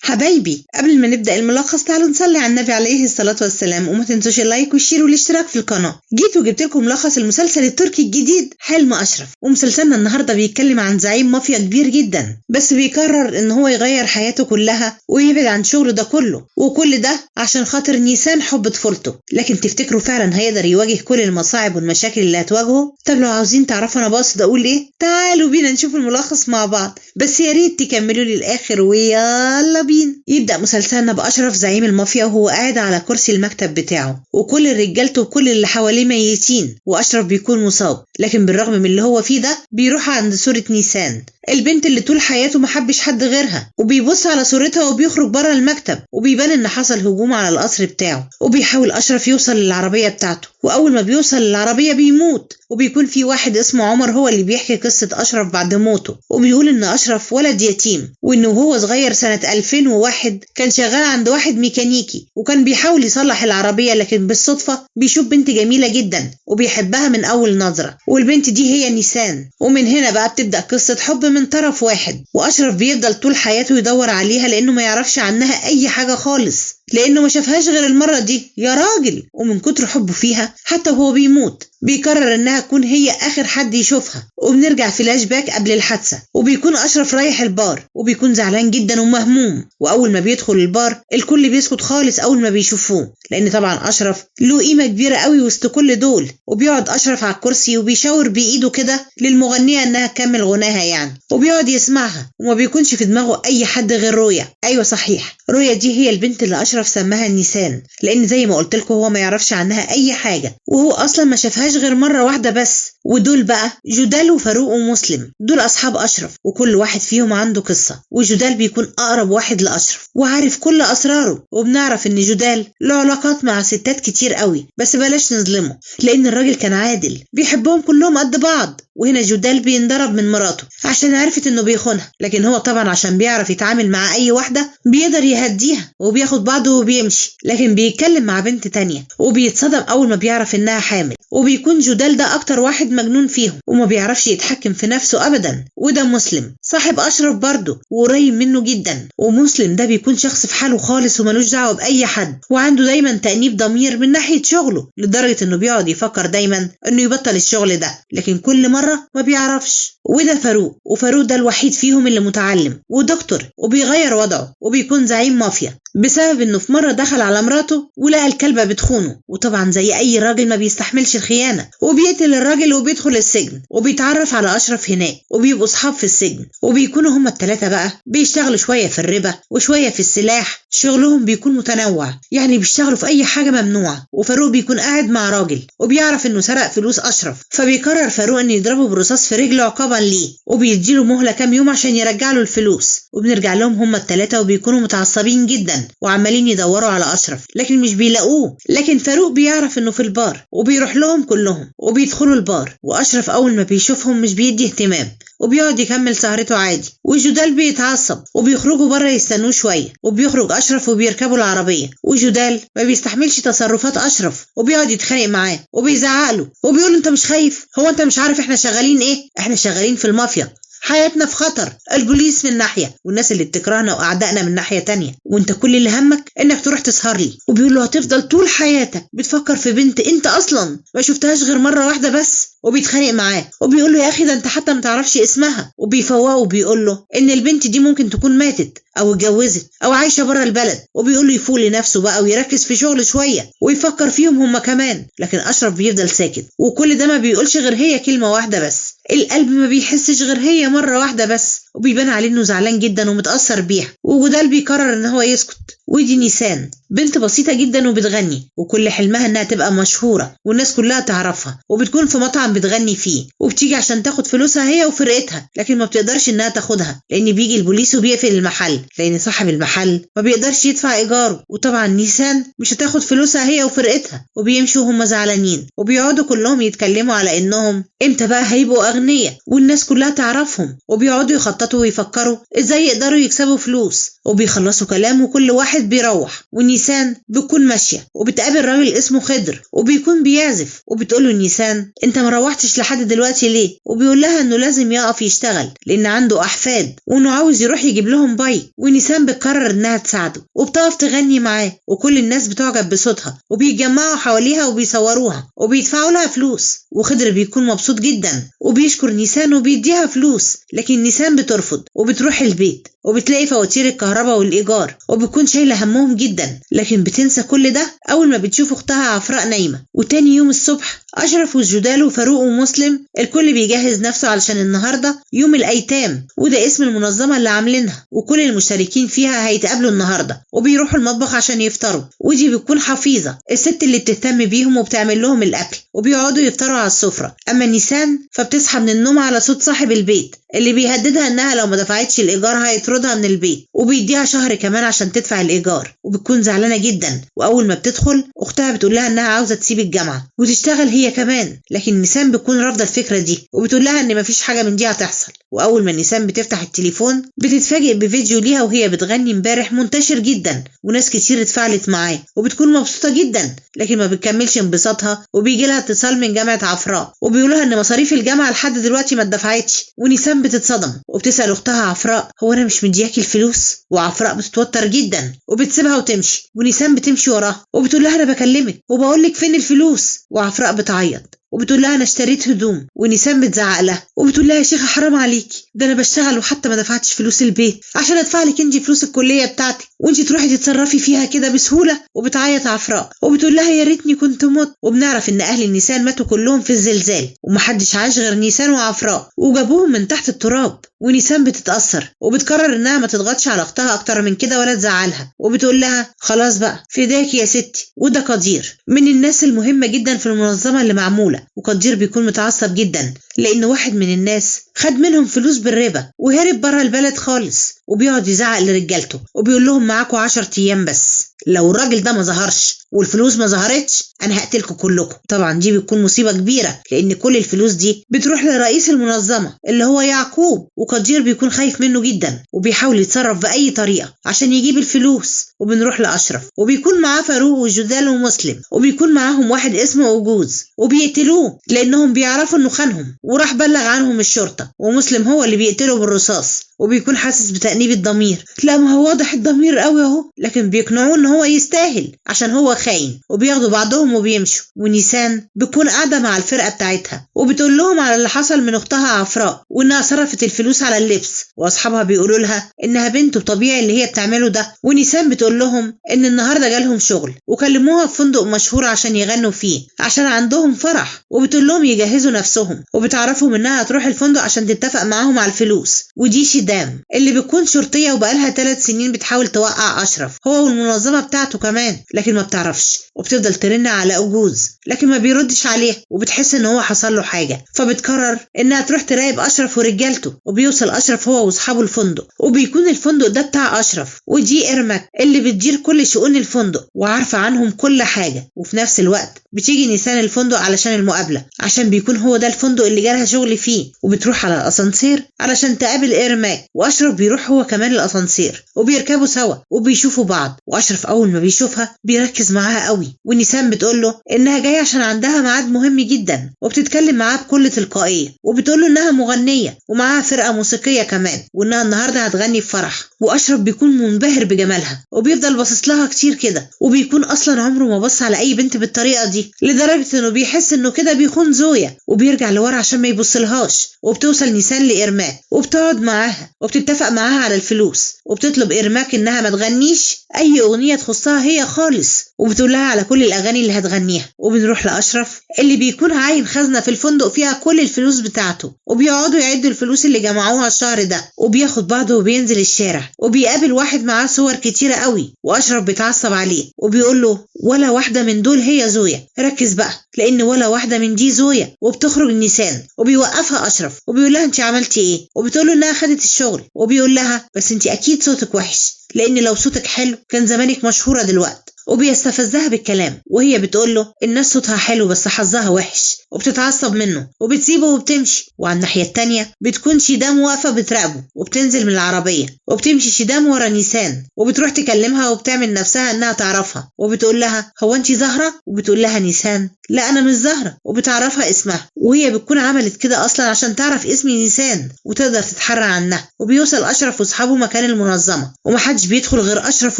حبايبي، قبل ما نبدأ الملخص تعالوا نصلي على النبي عليه الصلاة والسلام، وما تنسوش اللايك والشير والاشتراك في القناة. جيت وجبت لكم ملخص المسلسل التركي الجديد حلم أشرف. ومسلسلنا النهاردة بيتكلم عن زعيم مافيا كبير جدا، بس بيقرر ان هو يغير حياته كلها ويبعد عن شغله ده كله، وكل ده عشان خاطر نيسان حب طفولته. لكن تفتكروا فعلا هيقدر يواجه كل المصاعب والمشاكل اللي هتواجهه؟ طب لو عاوزين تعرفوا انا بقصد اقول ايه، تعالوا بينا نشوف الملخص مع بعض، بس يا ريت تكملوا للآخر ويلا بينا. يبدأ مسلسلنا بأشرف زعيم المافيا وهو قاعد على كرسي المكتب بتاعه، وكل رجالته وكل اللي حواليه ميتين، وأشرف بيكون مصاب. لكن بالرغم من اللي هو فيه ده بيروح عند صورة نيسان، البنت اللي طول حياته محبش حد غيرها، وبيبص على صورتها وبيخرج بره المكتب، وبيبان ان حصل هجوم على القصر بتاعه. وبيحاول أشرف يوصل للعربية بتاعته، وأول ما بيوصل للعربية بيموت. وبيكون في واحد اسمه عمر هو اللي بيحكي قصة أشرف بعد موته، وبيقول ان أشرف ولد يتيم، وانه هو صغير سنة 2001 كان شغال عند واحد ميكانيكي، وكان بيحاول يصلح العربية، لكن بالصدفة بيشوف بنت جميلة جدا وبيحبها من أول نظرة، والبنت دي هي نيسان. ومن هنا بقى بتبدأ قصة حب من طرف واحد، وأشرف بيفضل طول حياته يدور عليها لأنه ما يعرفش عنها أي حاجة خالص، لأنه ما شافهاش غير المرة دي يا راجل. ومن كتر حبه فيها حتى وهو بيموت بيقرر انها تكون هي اخر حد يشوفها. وبنرجع فلاش باك قبل الحادثة، وبيكون أشرف رايح البار، وبيكون زعلان جدا ومهموم. واول ما بيدخل البار الكل بيسكت خالص اول ما بيشوفوه، لان طبعا أشرف له قيمة كبيرة قوي وسط كل دول. وبيقعد أشرف على الكرسي وبيشاور بايده كده للمغنية انها تكمل غناها يعني، وبيقعد يسمعها، وما بيكونش في دماغه اي حد غير رويا. ايوه صحيح، رويا دي هي البنت اللي أشرف سماها نيسان، لان زي ما قلت لكم هو ما يعرفش عنها اي حاجة، وهو اصلا ما شافهاش غير مرة واحدة بس. ودول بقى جودال وفاروق ومسلم، دول أصحاب أشرف، وكل واحد فيهم عنده قصة. وجودال بيكون أقرب واحد لأشرف وعارف كل أسراره، وبنعرف إن جودال له علاقات مع ستات كتير قوي، بس بلاش نظلمه لأن الراجل كان عادل بيحبهم كلهم قد بعض. وهنا جودال بينضرب من مراته عشان عرفت إنه بيخونها، لكن هو طبعا عشان بيعرف يتعامل مع أي واحدة بيقدر يهديها وبياخد بعضه وبيمشي. لكن بيتكلم مع بنت تانية وبيتصدم أول ما بيعرف إنها حامل، وبيكون جودال ده أكتر واحد مجنون فيهم وما بيعرفش يتحكم في نفسه أبدا. وده مسلم صاحب أشرف برضه وقريب منه جدا، ومسلم ده بيكون شخص في حاله خالص وملوش دعوة بأي حد، وعنده دايما تأنيب ضمير من ناحية شغله، لدرجة إنه بيقعد يفكر دايما إنه يبطل الشغل ده، لكن كل مرة ما بيعرفش. وده فاروق، وفاروق ده الوحيد فيهم اللي متعلم ودكتور وبيغير وضعه، وبيكون زعيم مافيا بسبب انه في مرة دخل على مراته ولقى الكلبة بتخونه، وطبعا زي اي راجل ما بيستحملش الخيانة وبيقتل الراجل وبيدخل السجن. وبيتعرف على أشرف هناك وبيبقوا صحاب في السجن، وبيكونوا هما التلاتة بقى بيشتغلوا شوية في الربا وشوية في السلاح، شغلهم بيكون متنوع يعني بيشتغلوا في اي حاجة ممنوعة. وفاروق بيكون قاعد مع راجل وبيعرف انه سرق فلوس أشرف، فبيقرر فاروق انه يضربه بالرصاص في رجله عقابا ليه، وبيديله مهلة كام يوم عشان يرجع له الفلوس. وبنرجع لهم هما التلاتة وبيكونوا متعصبين جدا وعمالين يدوروا على أشرف لكن مش بيلاقوه. لكن فاروق بيعرف انه في البار وبيروح لهم كلهم وبيدخلوا البار، وأشرف أول ما بيشوفهم مش بيدي اهتمام وبيقعد يكمل سهرته عادي. وجودال بيتعصب وبيخرجوا بره يستنوه شوية، وبيخرج أشرف وبيركبوا العربية، وجودال ما بيستحملش تصرفات أشرف وبيقعد يتخانق معاه وبيزعقله وبيقول انت مش خايف؟ هو انت مش عارف احنا شغالين ايه؟ احنا شغالين في المافيا، حياتنا في خطر، البوليس من ناحية والناس اللي بتكرهنا وأعدائنا من ناحية تانية، وانت كل اللي همك انك تروح تسهر لي. وبيقول له هتفضل طول حياتك بتفكر في بنت انت اصلا ما شفتهاش غير مرة واحدة بس. وبيتخانق معاه وبيقول له يا اخي ده انت حتى ما تعرفش اسمها. وبيفوقه وبيقول له ان البنت دي ممكن تكون ماتت او اتجوزت او عايشة بره البلد، وبيقول له يفوق لنفسه بقى ويركز في شغل شوية ويفكر فيهم هما كمان. لكن أشرف بيفضل ساكت، وكل ده ما بيقولش غير هي كلمة واحدة بس، القلب ما بيحسش غير هي مرة واحدة بس، وبيبان عليه انه زعلان جدا ومتأثر بيها. وجودال بيقرر ان هو يسكت. ودي نيسان بنت بسيطة جدا وبتغني، وكل حلمها انها تبقى مشهورة والناس كلها تعرفها، وبتكون في مطعم بتغني فيه، وبتيجي عشان تاخد فلوسها هي وفرقتها، لكن ما بتقدرش انها تاخدها لان بيجي البوليس وبيقفل المحل، لان صاحب المحل ما بيقدرش يدفع ايجاره. وطبعا نيسان مش هتاخد فلوسها هي وفرقتها، وبيمشوا هم زعلانين وبيقعدوا كلهم يتكلموا على انهم امتى بقى هيبقوا اغنياء والناس كلها تعرفهم، وبيقعدوا يخططوا ويفكروا ازاي يقدروا يكسبوا فلوس وبيخلصوا كلام وكل واحد بيروح، ونيسان بتكون ماشية وبتقابل راجل اسمه خضر وبيكون بيعزف، وبتقوله نيسان انت مروحتش لحد دلوقتي ليه؟ وبيقول لها انه لازم يقف يشتغل لان عنده احفاد وانه عاوز يروح يجيب لهم بايك. ونيسان بتقرر انها تساعده وبتقف تغني معاه، وكل الناس بتعجب بصوتها وبيتجمعوا حواليها وبيصوروها وبيدفعوا لها فلوس. وخضر بيكون مبسوط جدا وبيشكر نيسان وبيديها فلوس، لكن نيسان بترفض وبتروح البيت وبتلاقي فواتير الكهرباء والإيجار وبتكون شايلة همهم جدا، لكن بتنسى كل ده أول ما بتشوف أختها عفراء نايمة. وتاني يوم الصبح أشرف وجودال وفاروق ومسلم الكل بيجهز نفسه علشان النهاردة يوم الأيتام، وده اسم المنظمة اللي عاملينها، وكل المشتركين فيها هيتقابلوا النهاردة وبيروحوا المطبخ عشان يفطروا. ودي بتكون حفيظة الست اللي بتهتم بيهم وبتعمل لهم الأكل وبيقعدوا يفطروا على السفرة. أما نيسان فبتصحى من النوم على صوت صاحب البيت اللي بيهددها انها لو ما دفعتش الايجار هيطردها من البيت وبيديها شهر كمان عشان تدفع الايجار، وبتكون زعلانه جدا. واول ما بتدخل اختها بتقول لها انها عاوزه تسيب الجامعه وتشتغل هي كمان، لكن نيسان بتكون رافضه الفكره دي وبتقول لها ان مفيش حاجه من دي هتحصل. واول ما نيسان بتفتح التليفون بتتفاجئ بفيديو ليها وهي بتغني امبارح منتشر جدا وناس كتير اتفاعلت معاه وبتكون مبسوطه جدا، لكن ما بتكملش انبساطها وبيجي لها اتصال من جامعه عفراء وبيقولها ان مصاريف الجامعه لحد دلوقتي ما اتدفعتش. ونيسان بتتصدم وبتسأل اختها عفراء هو انا مش مدياكي الفلوس؟ وعفراء بتتوتر جدا وبتسيبها وتمشي، ونيسان بتمشي وراها وبتقول لها انا بكلمك وبقولك فين الفلوس؟ وعفراء بتعيط وبتقول لها انا اشتريت هدوم. ونيسان بتزعق لها وبتقول لها يا شيخه حرام عليكي، ده انا بشتغل وحتى ما دفعتش فلوس البيت عشان ادفع لك انت فلوس الكليه بتاعتك وانت تروحي تتصرفي فيها كده بسهوله. وبتعيط عفراء وبتقول لها يا ريتني كنت مت. وبنعرف ان اهل النيسان ماتوا كلهم في الزلزال ومحدش عاش غير نيسان وعفراء وجابوهم من تحت التراب. ونيسان بتتأثر وبتقرر انها ما تضغطش على اختها اكتر من كده ولا تزعلها، وبتقول لها خلاص بقى فداكي يا ستي. وده قدير من الناس المهمة جدا في المنظمة اللي معمولة، وقدير بيكون متعصب جدا لان واحد من الناس خد منهم فلوس بالربا وهرب بره البلد خالص، وبيقعد يزعق لرجالته وبيقول لهم معاكوا 10 ايام بس، لو الراجل ده ما ظهرش والفلوس ما ظهرتش انا هقتلكم كلكم. طبعا دي بتكون مصيبة كبيرة لان كل الفلوس دي بتروح لرئيس المنظمة اللي هو يعقوب، وقدير بيكون خايف منه جدا وبيحاول يتصرف بأي طريقة عشان يجيب الفلوس. وبنروح لأشرف وبيكون معاه فاروق وجودال ومسلم، وبيكون معاهم واحد اسمه أوجوز وبيقتلوه لأنهم بيعرفوا إنه خانهم وراح بلغ عنهم الشرطة، ومسلم هو اللي بيقتله بالرصاص وبيكون حاسس بتأنيب الضمير. لا ما هو واضح الضمير قوي اهو، لكن بيقنعوه ان هو يستاهل عشان هو خاين، وبياخدوا بعضهم وبيمشوا. ونيسان بتكون قاعدة مع الفرقة بتاعتها وبتقول لهم على اللي حصل من اختها عفراء وانها صرفت الفلوس على اللبس، واصحابها بيقولوا لها انها بنت وطبيعي اللي هي بتعمله ده. ونيسان بتقول لهم ان النهارده جالهم شغل وكلموها في فندق مشهور عشان يغنوا فيه عشان عندهم فرح، وبتقول لهم يجهزوا نفسهم، وبتعرفهم انها هتروح الفندق عشان تتفق معاهم على الفلوس. ودي شدام اللي بتكون شرطية وبقالها 3 سنين بتحاول توقع أشرف هو والمنظمة بتاعته كمان، لكن ما بتعرفش وبتفضل ترن على أوجوز لكن ما بيردش عليها، وبتحس ان هو حصل له حاجة فبتقرر انها تروح تراقب أشرف ورجالته. وبيوصل أشرف هو واصحابه الفندق، وبيكون الفندق ده بتاع أشرف، ودي إرمك اللي بتدير كل شؤون الفندق وعارفة عنهم كل حاجة. وفي نفس الوقت بتيجي نيسان الفندق علشان المقابلة عشان بيكون هو ده الفندق اللي جالها شغل فيه، وبتروح على الأسانسير علشان تقابل إرماك، وأشرف بيروح هو كمان الأسانسير وبيركبوا سوا وبيشوفوا بعض. وأشرف أول ما بيشوفها بيركز معاها قوي، ونيسان بتقوله إنها جاية عشان عندها ميعاد مهم جدا، وبتتكلم معاه بكل تلقائية وبتقوله إنها مغنية ومعاها فرقة موسيقية كمان وإنها النهاردة هتغني في فرح. وأشرف بيكون منبهر بجمالها وبيفضل باصص لها كتير كده، وبيكون أصلا عمره ما بص على أي بنت بالطريقة دي لدرجة إنه بيحس إنه كده بيخون زويا، وبيرجع لورا عشان ما يبصلهاش. وبتوصل نيسان لإرماك وبتقعد معاها وبتتفق معاها على الفلوس، وبتطلب إرماك إنها ما تغنيش أي أغنية تخصها هي خالص، وبتقول لها على كل الأغاني اللي هتغنيها. وبنروح لأشرف اللي بيكون عاين خزنة في الفندق فيها كل الفلوس بتاعته، وبيقعدوا يعدوا الفلوس اللي جمعوها الشهر ده، وبياخد بعضه وبينزل الشارع وبيقابل واحد معاه صور كتيرة قوي، وأشرف بيتعصب عليه وبيقول له ولا واحدة من دول هي زويا، ركز بقى لأن ولا واحدة من دي زويا. وبتخرج نيسان وبيوقفها أشرف وبيقول لها انت عملتي ايه؟ وبتقول له انها خدت الشغل، وبيقول لها بس انت اكيد صوتك وحش لان لو صوتك حلو كان زمانك مشهورة دلوقتي. وبيستفزها بالكلام، وهي بتقول له الناس صوتها حلو بس حظها وحش، وبتتعصب منه وبتسيبه وبتمشي. وعلى الناحية التانية بتكون شيدام واقفة بتراقبه، وبتنزل من العربية وبتمشي شيدام ورا نيسان، وبتروح تكلمها وبتعمل نفسها انها تعرفها، وبتقول لها هو انتي زهرة؟ وبتقول لها نيسان لا انا مش زهرة، وبتعرفها اسمها. وهي بتكون عملت كده اصلا عشان تعرف اسم نيسان وتقدر تتحرى عنها. وبيوصل اشرف واصحابه مكان المنظمة، ومحدش بيدخل غير اشرف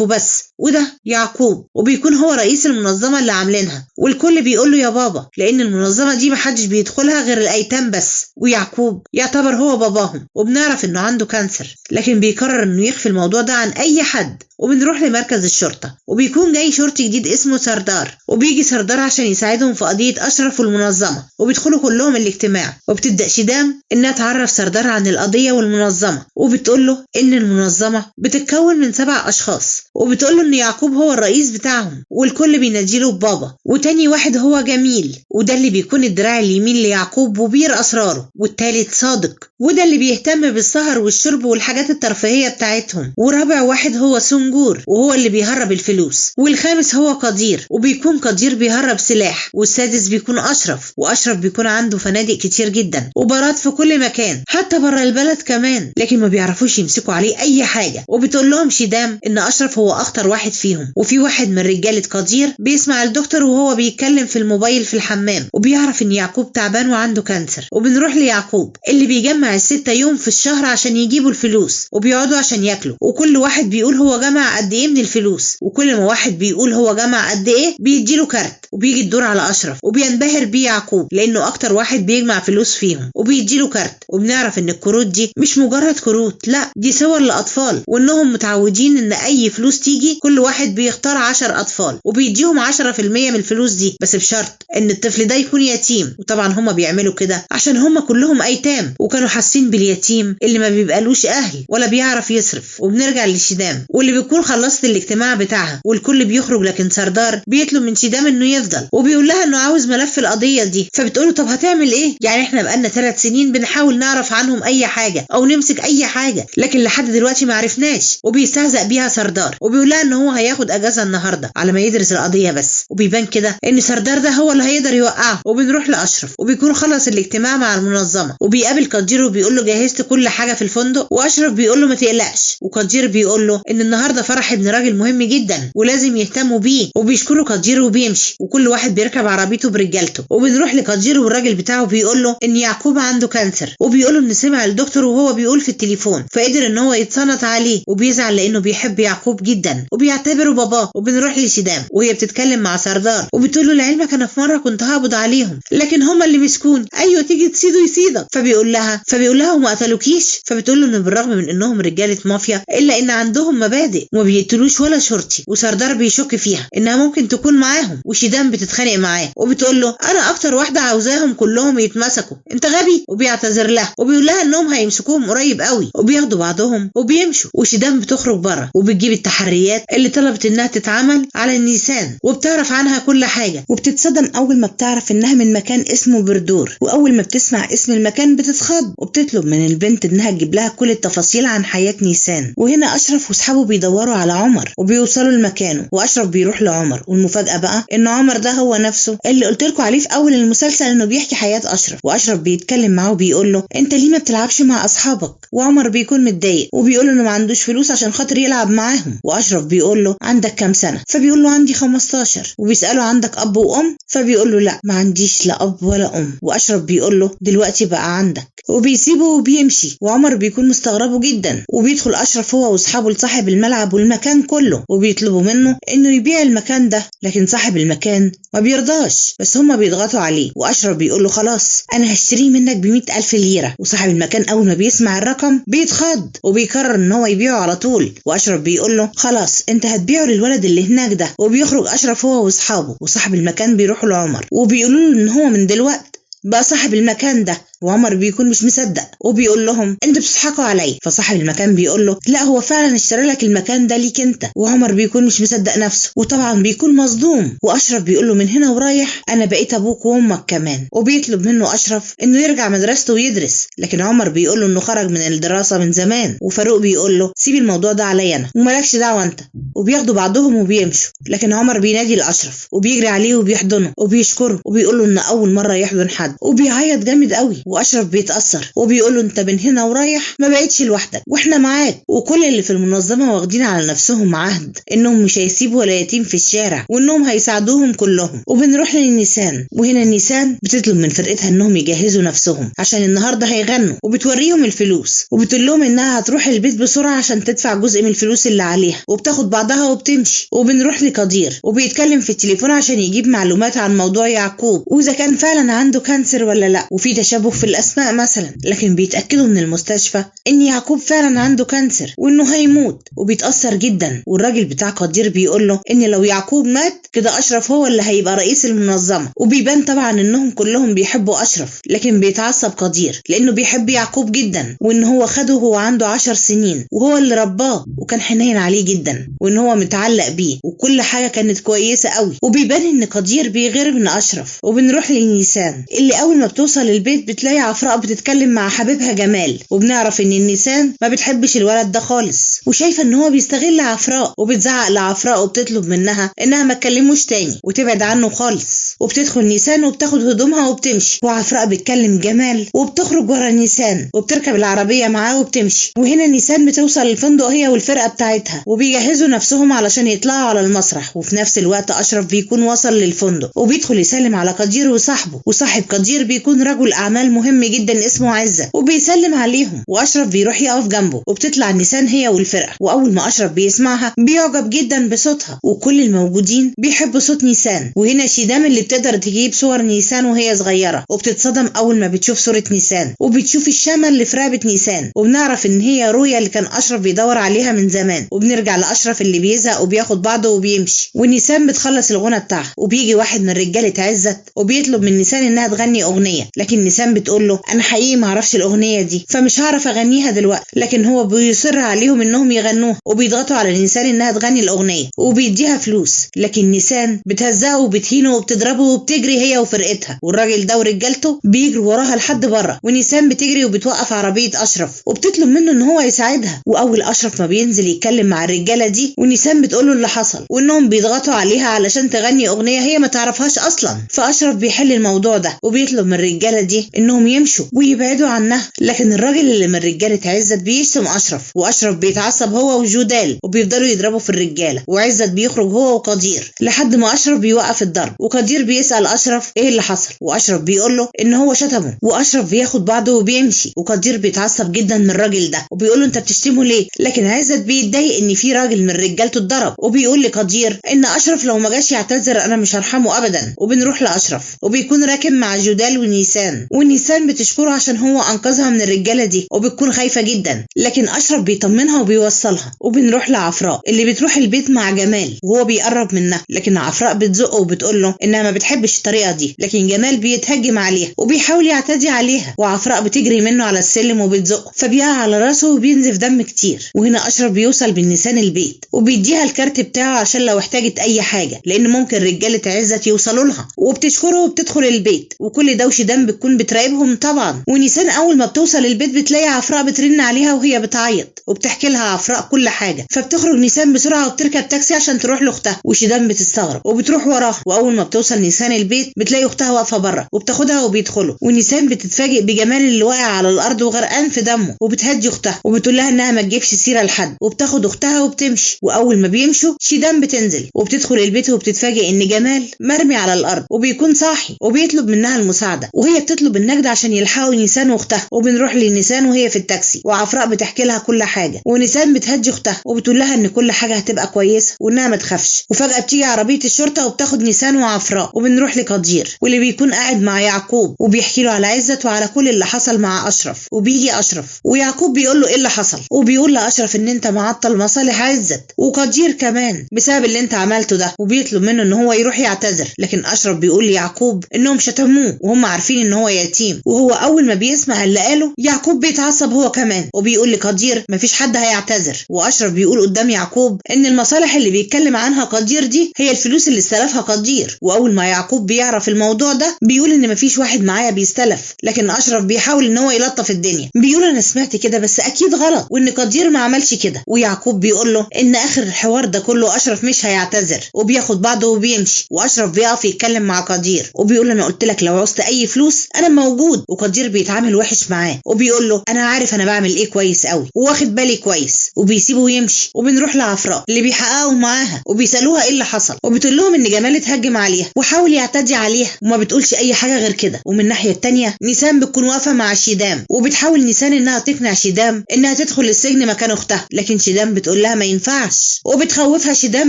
وبس، وده يعقوب، وبيكون هو رئيس المنظمة اللي عاملينها، والكل بيقول له يا بابا، لان المنظمة دي محدش بيدخلها غير الايتام بس. ويعقوب يعتبر هو باباهم، وبنعرف انه عنده كانسر، لكن بيقرر انه يخفي الموضوع ده عن اي حد. وبنروح لمركز الشرطة، وبيكون جاي شرطي جديد اسمه سردار، وبيجي سردار عشان يساعدهم في قضية أشرف والمنظمة. وبيدخلوا كلهم الاجتماع، وبتبدأ شيدام إنها تعرف سردار عن القضية والمنظمة، وبتقول له إن المنظمة بتتكون من 7 أشخاص، وبتقول له إن يعقوب هو الرئيس بتاعهم، والكل بيناديله ببابا. وتاني واحد هو جميل، وده اللي بيكون الدراع اليمين ليعقوب وبير أسراره. والتالت صادق، وده اللي بيهتم بالسهر والشرب والحاجات الترفيهية بتاعتهم. ورابع واحد هو سنجور، وهو اللي بيهرب الفلوس. والخامس هو قدير، وبيكون قدير بيهرب سلاح. والسادس بيكون أشرف، وأشرف بيكون عنده فنادق كتير جدا وبارات في كل مكان حتى برا البلد كمان، لكن ما بيعرفوش يمسكوا عليه أي حاجة. وبتقول لهم شيدام إن أشرف هو أخطر واحد فيهم. وفي واحد من رجالة قدير بيسمع الدكتور وهو بيتكلم في الموبايل في الحمام، وبيعرف إن يعقوب تعبان وعنده كانسر. وبنروح ليعقوب اللي بيجمع ال6 يوم في الشهر عشان يجيبوا الفلوس، وبيقعدوا عشان ياكلوا، وكل واحد بيقول هو جمع قد ايه من الفلوس. وكل ما واحد بيقول هو جمع قد ايه بيديله كارت. وبيجي الدور على أشرف، وبينبهر بيه يعقوب لأنه أكتر واحد بيجمع فلوس فيهم، وبيديله كارت. وبنعرف إن الكروت دي مش مجرد كروت، لا دي صور لأطفال، وإنهم متعودين إن أي فلوس تيجي كل واحد بيختار 10 أطفال وبيديهم 10% من الفلوس دي، بس بشرط إن الطفل ده يكون يتيم. وطبعا هما بيعملوا كده عشان هما كلهم أيتام، وكانوا حاسين باليتيم اللي ما بيبقالوش أهل ولا بيعرف يصرف. وبنرجع لشيدام واللي بيكون خلصت الاجتماع بتاعها، والكل بيخرج، لكن سردار بيطلب من شيدام إنه يفضل، وبيقول لها إنه عاوز ملف القضية دي. فبتقوله طب هتعمل إيه؟ يعني إحنا بقالنا 3 سنين بنحاول نعرف عنهم أي حاجة أو نمسك أي حاجة، لكن لحد دلوقتي ما عرفناش. وبيستهزأ بيها سردار، وبيقول لها إن هو هياخد أجازة النهاردة على ما يدرس القضية بس. وبيبان كده إن سردار ده هو اللي هيقدر يوقعه. وبنروح لأشرف، وبيكون خلص الاجتماع مع المنظمة، وبيقابل قدير وبيقول له جهزت كل حاجة في الفندق. وأشرف بيقول له ما تقلقش. وقدير بيقول له إن النهاردة فرح ابن راجل مهم جدا ولازم يهتموا بيه، وبيشكروا قدير وبيمشي، وكل واحد بيركب عربيته برجالته. وبنروح لقدير والراجل بتاعه بيقول له إن يعقوب عنده كانسر، وبيقول له إن سمع الدكتور وهو بيقول في التليفون، فقدر إن هو يتصنت عليه، وبيزعل لأنه بيحب يعقوب جدا وبيعتبره باباه. وبنروح لشيدام وهي بتتكلم مع سردار، وبتقول له لعلمك أنا في مرة كنت هقبض عليهم لكن هما اللي مسكوني. أيوة تيجي تسيده يسيدك. فبيقول لها وما قتلوكيش؟ فبتقول له إن بالرغم من إنهم رجالة مافيا إلا إن عندهم مبادئ وما بيقتلوش ولا شرطي. وسردار بيشك فيها إنها ممكن تكون معاهم، وشيدام بتتخانق معاه وبتقول له أنا أكتر واحدة عاوزاهم كلهم يتمسكوا، أنت غبي. وبيعتذر لها وبيقول لها إنهم هيمسكوهم قريب قوي، وبياخدوا بعضهم وبيمشوا. وشيدام بتخرج بره وبتجيب التحريات اللي طلبت إنها تتعمل على النيسان، وبتعرف عنها كل حاجة. وبتتصدم أول ما بتعرف إنها من مكان اسمه بردور، وأول ما بتسمع اسم المكان بتتخض، وبتطلب من البنت إنها تجيب لها كل التفاصيل عن حياة نيسان. وهنا أشرف وأصحابه بيدوروا على عمر، وبيوصلوا لمكانه، وأشرف بيروح لعمر. والمفاجأة بقى إن عمر ده هو نفسه اللي قلت لكم عليه في أول المسلسل إنه بيحكي حياة أشرف. وأشرف بيتكلم معاه وبيقول له أنت ليه ما بتلعبش مع أصحابك؟ وعمر بيكون متضايق وبيقول له إنه ما عندوش فلوس عشان خاطر يلعب معاهم. وأشرف بيقول له عندك كام سنة؟ فبيقول له عندي 15. وبيسأله عندك أب وأم؟ فبيقول له لا ما عنديش لا أب ولا أم. وأشرف بيقول له دلوقتي بقى عندك، وبيسيبه وبيمشي. وعمر بيكون مستغربه جدا، وبيدخل أشرف هو وأصحابه لصاحب الملعب والمكان كله، وبيطلبوا منه إنه يبيع المكان ده، لكن صاحب المكان ما بيرضاش، بس هما بيضغطوا عليه. وأشرف بيقول له خلاص أنا هشتريه منك ب100,000 ليرة. وصاحب المكان أول ما بيسمع الرقم بيتخض وبيقرر إن هو يبيعه على طول. وأشرف بيقول له خلاص أنت هتبيعه للولد اللي هناك ده. وبيخرج أشرف هو وأصحابه، وصاحب المكان بيروحوا لعمر وبيقولوا له إن هو من دلوقت بقى صاحب المكان ده وعمر بيكون مش مصدق وبيقول لهم انتوا بتضحكوا عليا. فصاحب المكان بيقول له لا هو فعلا اشترى لك المكان ده ليك انت. وعمر بيكون مش مصدق نفسه وطبعا بيكون مصدوم. واشرف بيقول له من هنا ورايح انا بقيت ابوك وامك كمان. وبيطلب منه اشرف انه يرجع مدرسته ويدرس، لكن عمر بيقول له انه خرج من الدراسه من زمان. وفاروق بيقول له سيب الموضوع ده عليا انا ومالكش دعوه انت. وبياخدوا بعضهم وبيمشوا، لكن عمر بينادي لاشرف وبيجري عليه وبيحضنه وبيشكره وبيقول له ان اول مره يحضن حد وبيعيط جامد قوي. واشرف بيتاثر وبيقول له انت من هنا ورايح ما بقتش لوحدك واحنا معاك، وكل اللي في المنظمه واخدين على نفسهم عهد انهم مش هيسيبوا ولا يتيم في الشارع وانهم هيساعدوهم كلهم. وبنروح للنيسان، وهنا النيسان بتطلب من فرقتها انهم يجهزوا نفسهم عشان النهارده هيغنوا، وبتوريهم الفلوس وبتقول لهم انها هتروح البيت بسرعه عشان تدفع جزء من الفلوس اللي عليها، وبتاخد بعضها وبتمشي. وبنروح لقدير وبيتكلم في التليفون عشان يجيب معلومات عن موضوع يعقوب واذا كان فعلا عنده كانسر ولا لا، وفي تشابه في الاسماء مثلا، لكن بيتاكدوا من المستشفى ان يعقوب فعلا عنده كانسر وانه هيموت. وبيتاثر جدا، والراجل بتاع قدير بيقول له ان لو يعقوب مات كده اشرف هو اللي هيبقى رئيس المنظمه. وبيبان طبعا انهم كلهم بيحبوا اشرف، لكن بيتعصب قدير لانه بيحب يعقوب جدا وان هو خده وهو عنده 10 سنين وهو اللي رباه وكان حنين عليه جدا وان هو متعلق بيه وكل حاجه كانت كويسه قوي. وبيبان ان قدير بيغير من اشرف. وبنروح للنيسان اللي اول ما بتوصل البيت بتلاقي عفراء بتتكلم مع حبيبها جمال، وبنعرف ان النيسان ما بتحبش الولد ده خالص وشايفه ان هو بيستغل عفراء، وبتزعق لعفراء وبتطلب منها انها ما تكلموش تاني وتبعد عنه خالص. وبتدخل نيسان وبتاخد هدومها وبتمشي، وعفراء بتكلم جمال وبتخرج ورا نيسان وبتركب العربيه معاه وبتمشي. وهنا نيسان بتوصل الفندق هي والفرقه بتاعتها وبيجهزوا نفسهم علشان يطلعوا على المسرح. وفي نفس الوقت اشرف بيكون وصل للفندق وبيدخل يسلم على قدير وصاحبه، وصاحب قدير بيكون رجل اعمال مهم جدا اسمه عزة وبيسلم عليهم. واشرف بيروح يقف جنبه وبتطلع نيسان هي والفرقه، واول ما اشرف بيسمعها بيعجب جدا بصوتها وكل الموجودين بيحبوا صوت نيسان. وهنا شيدام اللي بتقدر تجيب صور نيسان وهي صغيره وبتتصدم اول ما بتشوف صوره نيسان وبتشوف الشمع اللي في رقبه نيسان، وبنعرف ان هي رويا اللي كان اشرف بيدور عليها من زمان. وبنرجع لاشرف اللي بيزهق وبياخد بعضه وبيمشي، ونيسان بتخلص الغنى بتاعها وبيجي واحد من رجاله عزت وبيطلب من نيسان انها تغني اغنيه، لكن نيسان بتقول له انا حقيقي ما اعرفش الاغنيه دي فمش هعرف اغنيها دلوقتي، لكن هو بيصر عليهم انهم يغنوها وبيضغطوا على نيسان انها تغني الاغنيه وبيديها فلوس، لكن نيسان بتهزقه وبتهينه وبتضربه وبتجري هي وفرقتها، والراجل ده ورجالته بيجروا وراها لحد بره. ونيسان بتجري وبتوقف عربيه اشرف وبتطلب منه ان هو يساعدها. واول اشرف ما بينزل يتكلم مع الرجاله دي ونيسان بتقوله اللي حصل وانهم بيضغطوا عليها علشان تغني اغنيه هي ما تعرفهاش اصلا. فاشرف بيحل الموضوع ده وبيطلب من الرجاله دي انهم يمشوا ويبعدوا عنها، لكن الراجل اللي من رجاله عزت بيشتم اشرف، واشرف بيتعصب هو وجودال وبيفضلوا يضربوا في الرجاله، وعزت بيخرج هو وقدير لحد ما اشرف بيوقف الضرب. وقدير بيسال اشرف ايه اللي حصل، واشرف بيقول له ان هو شتمه، واشرف بياخد بعضه وبيمشي. وقدير بيتعصب جدا من الراجل ده وبيقول له انت بتشتمه ليه، لكن عزت بيتضايق ان في راجل من رجالته اتضرب وبيقول لقدير ان اشرف لو ما جاش يعتذر انا مش هرحمه ابدا. وبنروح لاشرف وبيكون راكب مع جودال ونيسان، ونيسان بتشكره عشان هو انقذها من الرجاله دي وبتكون خايفه جدا، لكن اشرف بيطمنها وبيوصلها. وبنروح لعفراء اللي بتروح البيت مع جمال وهو بيقرب منها، لكن عفراء بتزقه وبتقول له انها ما بتحبش الطريقه دي، لكن جمال بيتهجم عليها وبيحاول يعتدي عليها، وعفراء بتجري منه على السلم وبتزقه فبيقع على راسه وبينزف دم كتير. وهنا اشرف بيوصل بالنيسان البيت وبيديها الكارت بتاعه عشان لو احتاجت اي حاجه لان ممكن رجاله عزت يوصلوا لها، وبتشكره وبتدخل البيت. وكل دوشه دم بتكون بتراقبهم طبعا. ونيسان اول ما بتوصل البيت بتلاقي عفراء بترن عليها وهي بتعيط وبتحكي لها عفراء كل حاجه، فبتخرج نيسان بسرعه وبتركب تاكسي عشان تروح لاختها، وشيدان بتستغرب وبتروح وراها. واول ما بتوصل نيسان البيت بتلاقي اختها واقفه بره وبتاخدها وبيدخلوا، ونيسان بتتفاجئ بجمال اللي واقع على الارض وغرقان في دمه وبتهدي اختها وبتقول لها انها ما تجيبش سيره لحد، وبتاخد اختها وبتمشي. واول ما بيمشوا شيدان بتنزل وبتدخل البيت وبتتفاجئ ان جمال مرمي على الارض وبيكون صاحي وبيطلب منها المساعده، وهي بتطلب النجدة عشان يلحقوا نيسان واختها. وبنروح لنيسان وهي في التاكسي وعفراء بتحكي لها كل حاجه، ونيسان بتهدي اختها وبتقول لها ان كل حاجه هتبقى كويسه وانها ما تخافش. وفجاه بتيجي عربيه الشرطه وبتاخد نيسان وعفراء. وبنروح لقدير واللي بيكون قاعد مع يعقوب وبيحكي له على عزت وعلى كل اللي حصل مع اشرف. وبيجي اشرف ويعقوب بيقول له ايه اللي حصل، وبيقول لاشرف ان انت معطل مصالح عزت وقدير كمان بسبب اللي انت عملته ده، وبيطلب منه ان هو يروح يعتذر، لكن اشرف بيقول ليعقوب انهم شتموه وهم عارفين ان هو يتيم الغشيم. وهو اول ما بيسمع اللي قاله يعقوب بيتعصب هو كمان وبيقول لقدير مفيش حد هيعتذر. واشرف بيقول قدام يعقوب ان المصالح اللي بيتكلم عنها قدير دي هي الفلوس اللي استلفها قدير. واول ما يعقوب بيعرف الموضوع ده بيقول ان مفيش واحد معايا بيستلف، لكن اشرف بيحاول ان هو يلطف الدنيا، بيقول انا سمعت كده بس اكيد غلط وان قدير ما عملش كده. ويعقوب بيقول له ان اخر الحوار ده كله اشرف مش هيعتذر، وبياخد بعضه وبيمشي. واشرف بيقف يتكلم مع قدير وبيقول له انا قلت لك لو عوزت اي فلوس انا موجود. وقدير بيتعامل وحش معاه وبيقول له انا عارف انا بعمل ايه كويس قوي وواخد بالي كويس، وبيسيبه ويمشي. وبنروح لعفراء اللي بيحققوا معاها وبيسالوها ايه اللي حصل، وبتقول لهم ان جمال اتهجم عليها وحاول يعتدي عليها وما بتقولش اي حاجه غير كده. ومن الناحيه التانيه نيسان بتكون واقفه مع شيدام وبتحاول نيسان انها تقنع شيدام انها تدخل السجن مكان اختها، لكن شيدام بتقول لها ما ينفعش وبتخوفها شيدام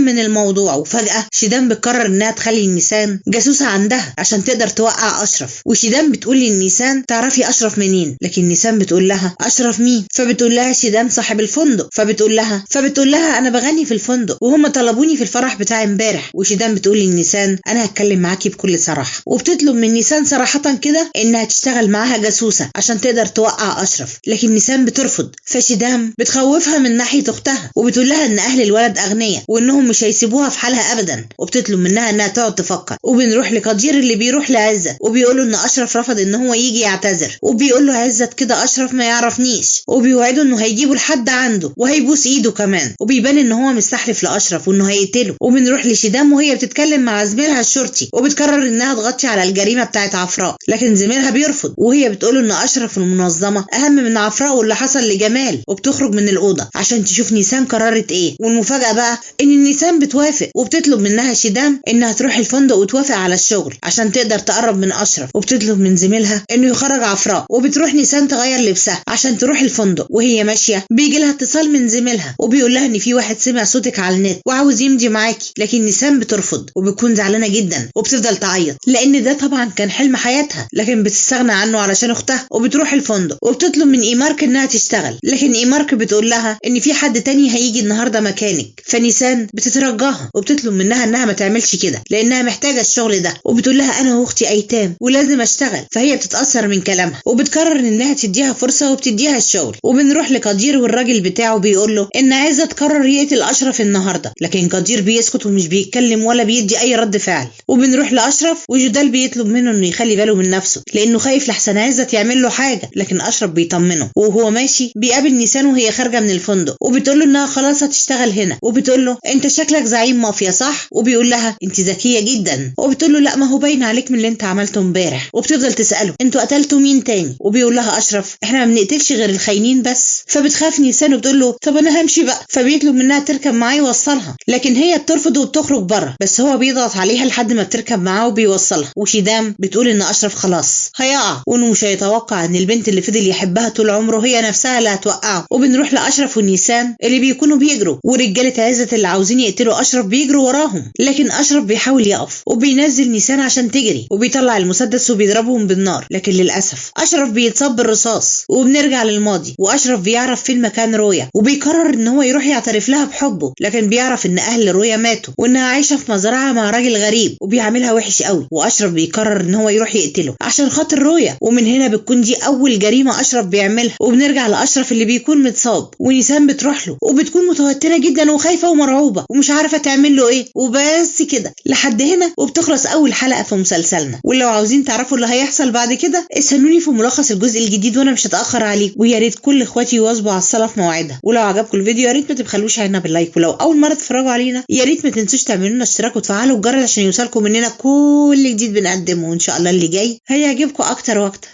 من الموضوع. وفجاه شيدام بتقرر انها تخلي نيسان جاسوسه عندها عشان تقدر توقع اشرف. وشيدام بتقول لنيسان تعرفي اشرف منين، لكن نيسان بتقول لها اشرف مين؟ فبتقول لها شيدام صاحب الفندق. فبتقول لها انا بغني في الفندق وهم طلبوني في الفرح بتاع امبارح. وشيدام بتقول لنيسان انا هتكلم معاكي بكل صراحه، وبتطلب من نيسان صراحه كده انها تشتغل معاها جاسوسه عشان تقدر توقع اشرف، لكن نيسان بترفض. فشيدام بتخوفها من ناحيه اختها وبتقول لها ان اهل الولد اغنياء وانهم مش هيسيبوها في حالها ابدا، وبتطلب منها انها تقعد تفكر. وبنروح لقدير اللي بيروح لعزت وبيقول له ان اشرف رفض ان هو يجي يعتذر، وبيقول له عزت كده اشرف ما يعرفنيش، وبيوعده انه هيجيبه لحد عنده وهيبوس ايده كمان، وبيبان ان هو مستحلف لاشرف وانه هيقتله. وبنروح لشيدام وهي بتتكلم مع زميلها الشرطي وبتقرر انها تغطي على الجريمه بتاعت عفراء، لكن زميلها بيرفض وهي بتقول ان اشرف المنظمه اهم من عفراء واللي حصل لجمال. وبتخرج من الاوضه عشان تشوف نيسان قررت ايه. والمفاجاه بقى ان نيسان بتوافق وبتطلب منها شيدام انها تروح الفندق وتوافق على الشغل عشان تقدر تقرب من اشرف، وبتطلب من زميلها انه يخرج عفراء. وبتروح نيسان تغير لبسها عشان تروح الفندق، وهي ماشيه بيجي لها اتصال من زميلها وبيقول لها ان في واحد سمع صوتك على النت وعاوز يمضي معاكي، لكن نيسان بترفض وبتكون زعلانه جدا وبتفضل تعيط لان ده طبعا كان حلم حياتها، لكن بتستغنى عنه علشان اختها. وبتروح الفندق وبتطلب من ايمارك انها تشتغل، لكن ايمارك بتقول لها ان في حد تاني هيجي النهارده مكانك. فنيسان بتترجاها وبتطلب منها انها ما تعملش كده لانها محتاجه الشغل ده، وبتقول لها انا واختي ايتام ولازم اشتغل. فهي بتتاثر من كلامها وبتقرر انها تديها فرصه وبتديها الشغل. وبنروح لقدير والراجل بتاعه بيقول له ان عزت قرر يقتل اشرف النهارده، لكن قدير بيسكت ومش بيتكلم ولا بيدي اي رد فعل. وبنروح لاشرف وجدال بيطلب منه انه يخلي باله من نفسه لانه خايف لحسن عزت يعمل له حاجه، لكن اشرف بيطمنه. وهو ماشي بيقابل نيسان وهي خارجه من الفندق وبتقول له انها خلاص هتشتغل هنا، وبتقول له انت شكلك زعيم مافيا صح؟ وبيقول لها انت ذكيه جدا، وبتقول له لا ما هو باين عليك من اللي انت عملته امبارح. وبتفضل تساله انتوا قتلتوا مين تاني؟ وبيقول لها اشرف احنا ما بنقتلش غير الخاينين بس. فبتخاف نيسان وبتقول له طب انا همشي بقى، فبيطلب منها تركب معاه يوصلها، لكن هي بترفض وبتخرج بره، بس هو بيضغط عليها لحد ما بتركب معاه وبيوصلها. وشيدام بتقول ان اشرف خلاص هيقع وانه مش هيتوقع ان البنت اللي فضل يحبها طول عمره هي نفسها اللي هتوقعه. وبنروح لاشرف ونيسان اللي بيكونوا بيجروا، ورجاله عزت اللي عاوزين يقتلوا اشرف بيجروا وراهم، لكن اشرف بيحاول يقف وبينزل نيسان عشان تجري وبيطلع المسدس وبيضربهم بالنار، لكن للاسف اشرف بيتصاب بالرصاص. وبنرجع للماضي واشرف بيعرف فين مكان رويا وبيقرر ان هو يروح يعترف لها بحبه، لكن بيعرف ان اهل رويا ماتوا وانها عايشه في مزرعه مع راجل غريب وبيعاملها وحش قوي. واشرف بيقرر ان هو يروح يقتله عشان خاطر رويا، ومن هنا بتكون دي اول جريمه اشرف بيعملها. وبنرجع لاشرف اللي بيكون متصاب ونيسان بتروح له وبتكون متوتره جدا وخايفه ومرعوبه ومش عارفه تعمل له ايه. وبس كده لحد هنا وبتخلص اول حلقه في مسلسلنا. ولو عاوزين تعرفوا اللي هيحصل بعد كده استنوني في ملخص الجزء الجديد وانا مش هتاخر عليكم. ويا ريت كل اخواتي يواظبوا على الصلاه في مواعيدها. ولو عجبكم الفيديو يا ريت ما تبخلوش علينا باللايك، ولو اول مره تتفرجوا علينا يا ريت ما تنسوش تعملوا لنا اشتراك وتفعلوا الجرس عشان يوصلكم مننا كل جديد بنقدمه، وان شاء الله اللي جاي هيعجبكم اكتر واكتر.